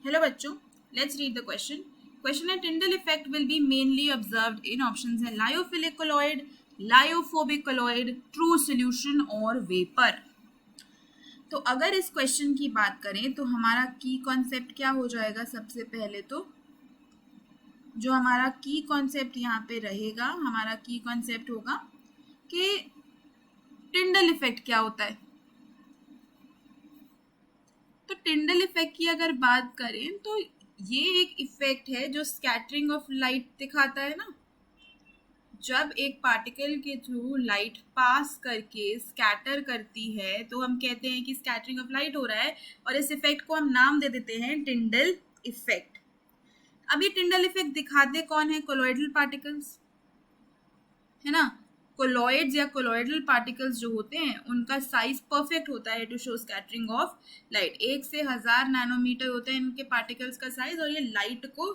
Hello बच्चों, let's read the question. Question है Tyndall effect will be mainly observed in options है lyophilic colloid, lyophobic colloid, true solution और vapor. तो अगर इस क्वेश्चन की बात करें तो हमारा की कॉन्सेप्ट क्या हो जाएगा? सबसे पहले तो जो हमारा की कॉन्सेप्ट यहाँ पे रहेगा, हमारा की कॉन्सेप्ट होगा कि टिंडल इफेक्ट क्या होता है. तो टिंडल इफेक्ट की अगर बात करें तो ये एक इफेक्ट है जो स्कैटरिंग ऑफ लाइट दिखाता है ना. जब एक पार्टिकल के थ्रू लाइट पास करके स्कैटर करती है तो हम कहते हैं कि स्कैटरिंग ऑफ लाइट हो रहा है और इस इफेक्ट को हम नाम दे देते हैं टिंडल इफेक्ट. अब ये टिंडल इफेक्ट दिखाते कौन है? कोलॉइडल पार्टिकल्स है ना. कोलॉइड्स या कोलॉइडल पार्टिकल्स जो होते हैं उनका साइज परफेक्ट होता है to show scattering of light. 1 से 1000 नैनोमीटर होते हैं इनके पार्टिकल्स का साइज और ये लाइट को,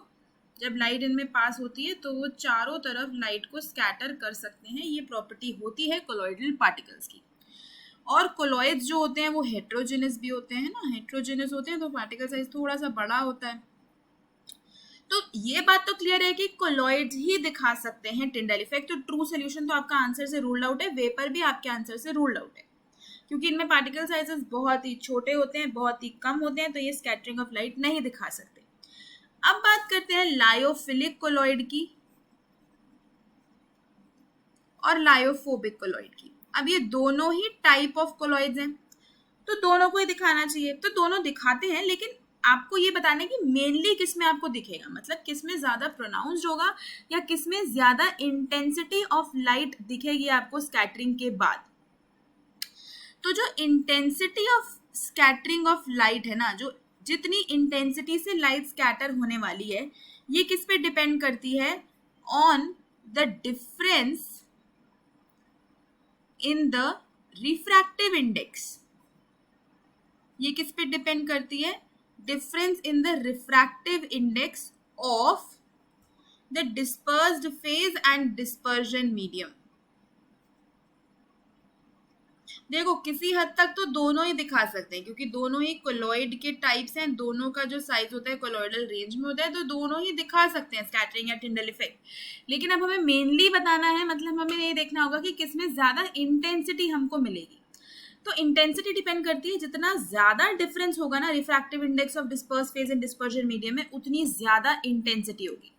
जब लाइट इनमें पास होती है तो वो चारों तरफ लाइट को स्कैटर कर सकते हैं. ये प्रॉपर्टी होती है कोलॉइडल पार्टिकल्स की. और कोलॉइड्स जो होते हैं वो हेट्रोजेनस भी होते हैं ना. हेट्रोजेनस होते हैं तो पार्टिकल साइज थोड़ा सा बड़ा होता है. तो ये बात तो क्लियर है कि कोलॉइड्स ही दिखा सकते हैं टिंडल इफेक्ट. तो ट्रू सोल्यूशन तो आपका आंसर से रूल्ड आउट है. वेपर भी आपके आंसर से रूल्ड आउट है क्योंकि इनमें पार्टिकल साइजेस बहुत ही छोटे होते हैं, बहुत ही कम होते हैं, तो ये स्कैटरिंग ऑफ लाइट नहीं दिखा सकते. अब बात करते हैं लायोफिलिक कोलॉइड की और लायोफोबिक कोलॉइड की. अब ये दोनों ही टाइप ऑफ कोलॉइड्स हैं तो दोनों को ही दिखाना चाहिए. तो दोनों दिखाते हैं लेकिन आपको ये बताना है कि मेनली किस में आपको दिखेगा, मतलब किस में ज्यादा प्रोनाउंस्ड होगा या किस में ज्यादा इंटेंसिटी ऑफ लाइट दिखेगी आपको स्कैटरिंग के बाद. तो जो intensity of scattering of light है ना, जो जितनी इंटेंसिटी से लाइट स्कैटर होने वाली है, ये किस पे डिपेंड करती है? On the difference in the refractive index. ये किस पे डिपेंड करती है? Difference in the refractive index of the dispersed phase and dispersion medium. देखो किसी हद तक तो दोनों ही दिखा सकते हैं क्योंकि दोनों ही कोलॉइड के टाइप्स हैं. दोनों का जो साइज होता है कोलॉइडल रेंज में होता है, तो दोनों ही दिखा सकते हैं स्कैटरिंग या टिंडल इफेक्ट. लेकिन अब हमें मेनली बताना है, मतलब हमें ये देखना होगा कि किसमें ज्यादा इंटेंसिटी हमको मिलेगी. तो इंटेंसिटी डिपेंड करती है, जितना ज्यादा डिफरेंस होगा ना refractive index of disperse phase and dispersion medium में, उतनी ज्यादा इंटेंसिटी होगी.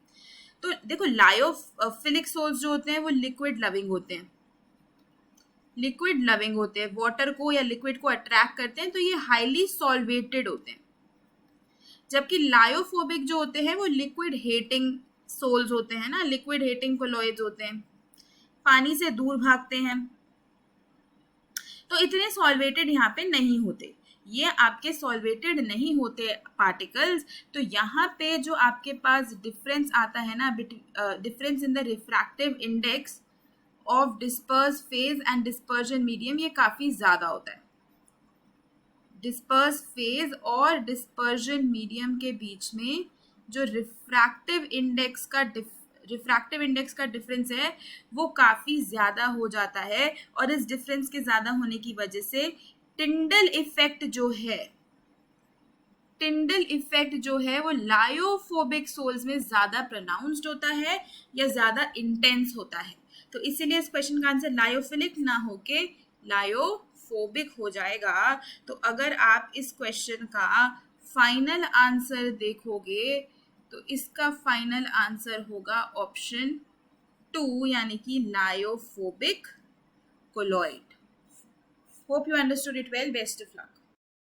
तो देखो लायोफिलिक सोल्स जो होते हैं वो लिक्विड लविंग होते हैं. लिक्विड लविंग होते हैं, वाटर को या लिक्विड को अट्रैक्ट करते हैं, तो ये हाईली सॉल्वेटेड होते हैं. जबकि लायोफोबिक जो होते हैं वो लिक्विड हेटिंग सोल्स होते हैं ना. लिक्विड हेटिंग कोलॉइड्स होते हैं, पानी से दूर भागते हैं, तो इतने सॉल्वेटेड यहाँ पे नहीं होते. ये आपके सॉल्वेटेड नहीं होते पार्टिकल्स. तो यहाँ पे जो आपके पास डिफरेंस आता है ना, difference in the refractive index of disperse phase and dispersion medium, ये काफी ज्यादा होता है. डिस्पर्स फेज और डिस्पर्जन मीडियम के बीच में जो रिफ्रैक्टिव इंडेक्स का डिफरेंस है वो काफी ज्यादा हो जाता है. और इस डिफरेंस के ज्यादा होने की वजह से टिंडल इफेक्ट जो है वो लायोफोबिक सोल्स में ज्यादा प्रोनाउंस्ड होता है या ज्यादा इंटेंस होता है. तो इसीलिए इस क्वेश्चन का आंसर लायोफिलिक ना होके लायोफोबिक हो जाएगा. तो अगर आप इस क्वेश्चन का फाइनल आंसर देखोगे तो इसका फाइनल आंसर होगा ऑप्शन 2 यानी कि lyophobic colloid. Hope you understood it well. Best of luck.